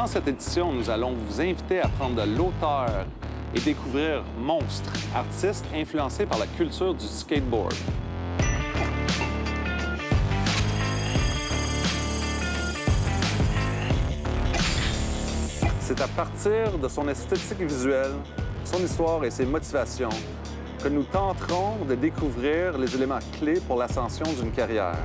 Dans cette édition, nous allons vous inviter à prendre de l'auteur et découvrir Monstre, artiste influencé par la culture du skateboard. C'est à partir de son esthétique visuelle, son histoire et ses motivations que nous tenterons de découvrir les éléments clés pour l'ascension d'une carrière.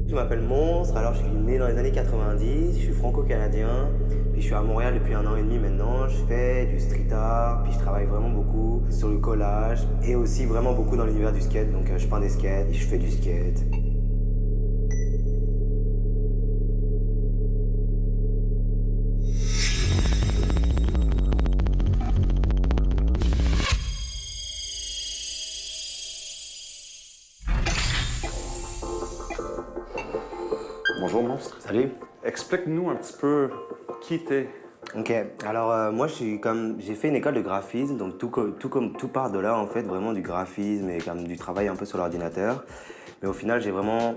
Je m'appelle Monstre, alors je suis né dans les années 90, je suis franco-canadien, puis je suis à Montréal depuis 1 an et demi maintenant. Je fais du street art, puis je travaille vraiment beaucoup sur le collage et aussi vraiment beaucoup dans l'univers du skate. Donc je peins des skates et je fais du skate. Bonjour Monstre. Salut. Explique-nous un petit peu qui t'es. Ok, alors moi j'ai fait une école de graphisme, donc tout part de là en fait, vraiment du graphisme et comme du travail un peu sur l'ordinateur. Mais au final j'ai vraiment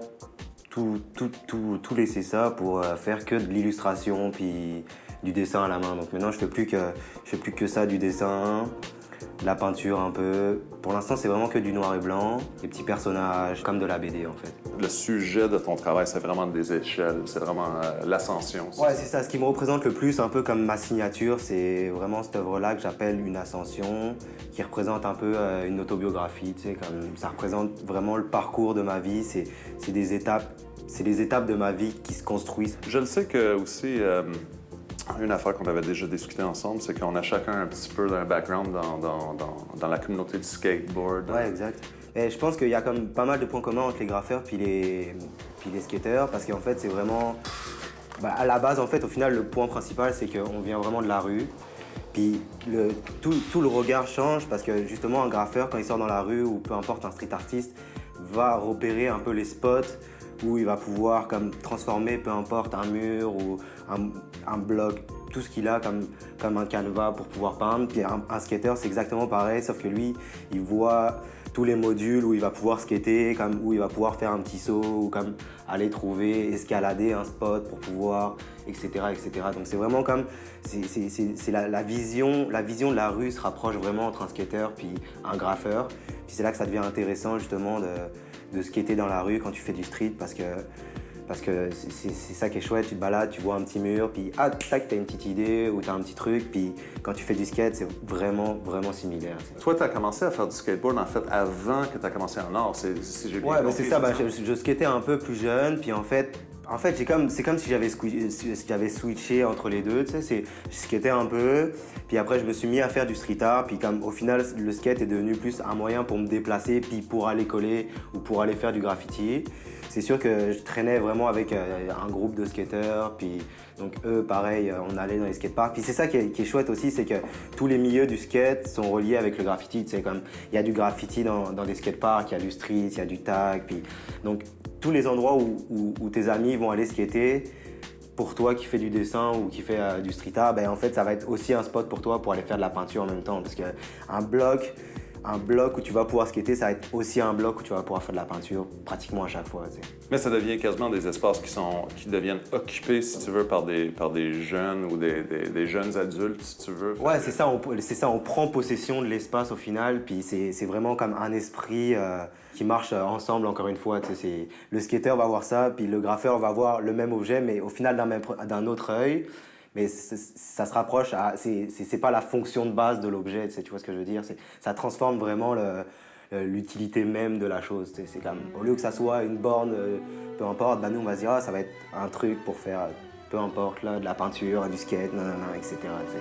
tout laissé ça pour faire que de l'illustration puis du dessin à la main. Donc maintenant je fais plus que ça, du dessin, de la peinture un peu. Pour l'instant c'est vraiment que du noir et blanc, des petits personnages comme de la BD en fait. Le sujet de ton travail, c'est vraiment des échelles, c'est vraiment l'ascension. Ouais, c'est ça. Ce qui me représente le plus, un peu comme ma signature, c'est vraiment cette œuvre-là que j'appelle une ascension, qui représente un peu une autobiographie. Tu sais, comme ça représente vraiment le parcours de ma vie. C'est des étapes de ma vie qui se construisent. Je le sais que aussi, une affaire qu'on avait déjà discuté ensemble, c'est qu'on a chacun un petit peu d'un background dans la communauté du skateboard. Ouais, exact. Et je pense qu'il y a comme pas mal de points communs entre les graffeurs puis les skateurs, parce qu'en fait, c'est vraiment... à la base, en fait, au final, le point principal, c'est qu'on vient vraiment de la rue. Puis tout le regard change, parce que justement, un graffeur, quand il sort dans la rue, ou peu importe, un street artiste, va repérer un peu les spots où il va pouvoir comme transformer, peu importe, un mur ou un bloc, tout ce qu'il a comme un canevas pour pouvoir peindre. Puis un skater, c'est exactement pareil, sauf que lui, il voit tous les modules où il va pouvoir skater, comme où il va pouvoir faire un petit saut, ou comme aller trouver, escalader un spot pour pouvoir, etc., etc. Donc c'est vraiment comme, c'est la vision de la rue se rapproche vraiment entre un skater puis un graffeur. Puis c'est là que ça devient intéressant justement de skater dans la rue quand tu fais du street, parce que c'est ça qui est chouette, tu te balades, tu vois un petit mur, puis tac, t'as une petite idée ou t'as un petit truc, puis quand tu fais du skate, c'est vraiment, vraiment similaire. Toi, t'as commencé à faire du skateboard, en fait, avant que t'as commencé en art, si j'ai bien compris. Ouais, c'est ça, je skatais un peu plus jeune, puis en fait c'est comme si j'avais switché entre les deux, tu sais, je skatais un peu, puis après je me suis mis à faire du street art, puis comme au final le skate est devenu plus un moyen pour me déplacer, puis pour aller coller ou pour aller faire du graffiti. C'est sûr que je traînais vraiment avec un groupe de skateurs, puis donc eux, pareil, on allait dans les skateparks. Puis c'est ça qui est chouette aussi, c'est que tous les milieux du skate sont reliés avec le graffiti. Tu sais, comme il y a du graffiti dans des skateparks, il y a du street, il y a du tag, puis donc tous les endroits où tes amis vont aller skater, pour toi qui fais du dessin ou qui fais du street art, en fait ça va être aussi un spot pour toi pour aller faire de la peinture en même temps, parce qu'un bloc où tu vas pouvoir skater, ça va être aussi un bloc où tu vas pouvoir faire de la peinture pratiquement à chaque fois. Tu sais. Mais ça devient quasiment des espaces qui deviennent occupés, si tu veux, par des jeunes ou des jeunes adultes, si tu veux. Ouais, c'est ça, on prend possession de l'espace au final, puis c'est vraiment comme un esprit qui marche ensemble, encore une fois. Tu sais, le skateur va voir ça, puis le graffeur va voir le même objet, mais au final d'un autre œil. Mais ça se rapproche à... C'est pas la fonction de base de l'objet, tu vois ce que je veux dire? Ça transforme vraiment l'utilité même de la chose. C'est comme, au lieu que ça soit une borne, peu importe, nous on va se dire, ça va être un truc pour faire, peu importe, là, de la peinture, du skate, etc. T'sais.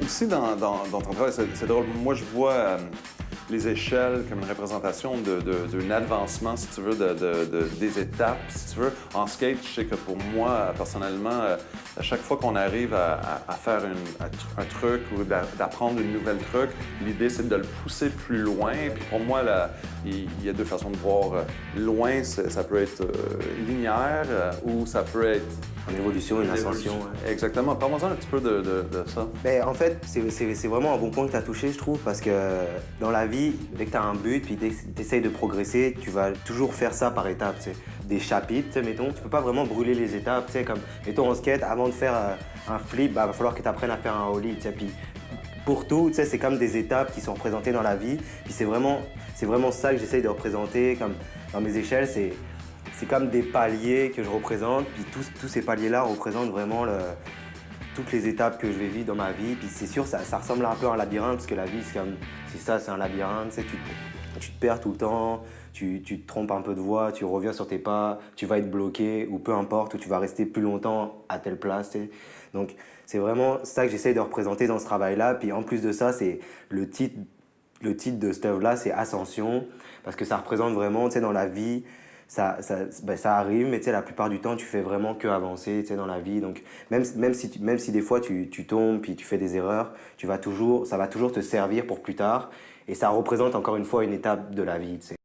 Aussi, dans ton travail, c'est drôle. Moi, je vois les échelles comme une représentation d'un avancement, si tu veux, des étapes, si tu veux. En skate, je sais que pour moi, personnellement, à chaque fois qu'on arrive à faire un truc ou d'apprendre une nouvelle truc, l'idée, c'est de le pousser plus loin. Puis pour moi, là, il y a deux façons de voir. Loin, ça peut être linéaire ou ça peut être... Une évolution, une ascension. Ouais. Exactement. Parlons-en un petit peu de ça. Ben, en fait, c'est vraiment un bon point que tu as touché, je trouve, parce que dans la vie, dès que tu as un but, puis dès que tu essayes de progresser, tu vas toujours faire ça par étapes. Tu sais. Des chapitres, tu sais, mettons, tu peux pas vraiment brûler les étapes. Tu sais, comme, mettons, en skate, avant de faire un flip, bah, va falloir que tu apprennes à faire un ollie. Tu sais, puis pour tout, tu sais, c'est comme des étapes qui sont représentées dans la vie. Puis c'est vraiment ça que j'essaye de représenter comme dans mes échelles. C'est comme des paliers que je représente, puis tous ces paliers-là représentent vraiment toutes les étapes que je vais vivre dans ma vie. Puis c'est sûr, ça ressemble un peu à un labyrinthe, parce que la vie, c'est un labyrinthe. Tu sais, tu te perds tout le temps, tu te trompes un peu de voie, tu reviens sur tes pas, tu vas être bloqué, ou peu importe, ou tu vas rester plus longtemps à telle place. Tu sais. Donc c'est vraiment ça que j'essaye de représenter dans ce travail-là. Puis en plus de ça, c'est le titre de cette œuvre-là, c'est Ascension, parce que ça représente vraiment, tu sais, dans la vie, ça arrive, mais tu sais, la plupart du temps, tu fais vraiment que avancer, tu sais, dans la vie. Donc, même si des fois tu tombes puis tu fais des erreurs, ça va toujours te servir pour plus tard. Et ça représente encore une fois une étape de la vie, tu sais.